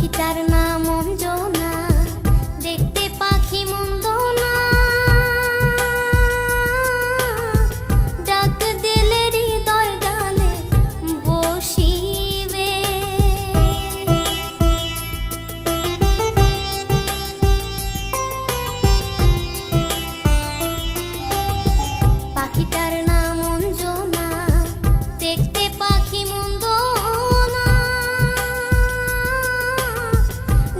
পাখিটার নাম অঞ্জনা, দেখতে পাখি মন্দ না, ডাক দিলে হৃদয় ডালে বসিবে। পাখিটার নাম অঞ্জনা, দেখতে পাখি মন্দ না,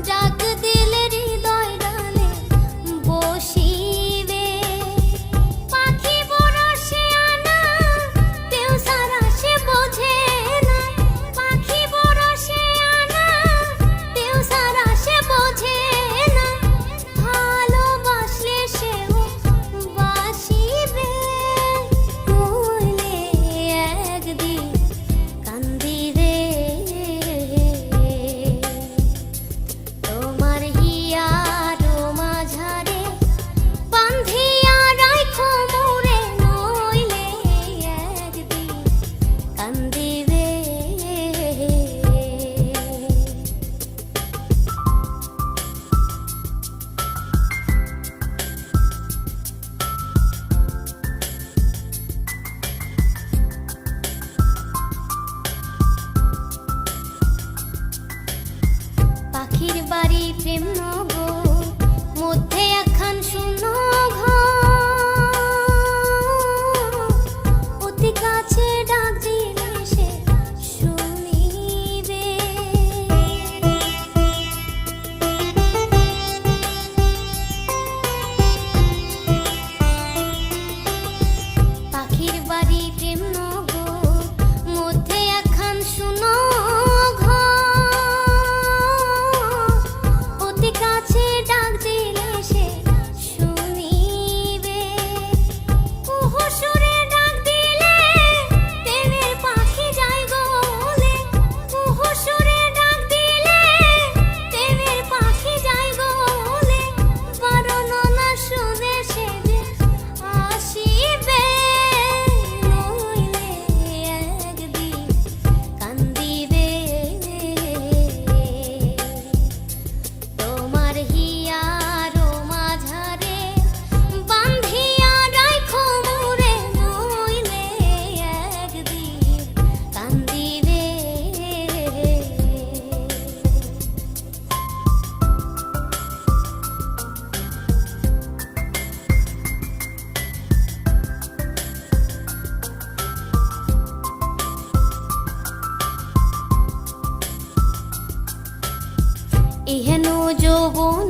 ডাক দিলে হৃদয় ডালে বসিবে। পাখি বড় শেয়ানা, কেউ সারা সে বোঝে না। পাখি বড় শেয়ানা, কেউ সারা সে বোঝে না। ভালোবাসলে সেও বাসিবে, নইলে একদিন কান্দিবে। তোমার হিয়ার মাঝারে বান্ধিয়া রাখো মোরে, নইলে একদিন কান্দিবে। পাখির বাড়ি প্রেম নগর, মধ্যে একখান শূন্য ঘর। অতি কাছে ডাক দিলে সে শুনিবে। পাখির বাড়ি প্রেম নগর, মধ্যে একখান শূন্য ঘর। অতি কাছে ডাক দিলে সে শুনিবে। কুহু সুরে ডাক দিলে প্রেমের পাখি যায় গলে। কুহু সুরে ডাক দিলে প্রেমের পাখি যায় গলে। বারণ না শুনে সে যে আসিবে, নইলে একদিন কান্দিবে। তোমার হিয়ার মাঝারে বান্ধিয়া রাখো মোরে, নইলে একদিন কান্দিবে। ইহেন যৌবন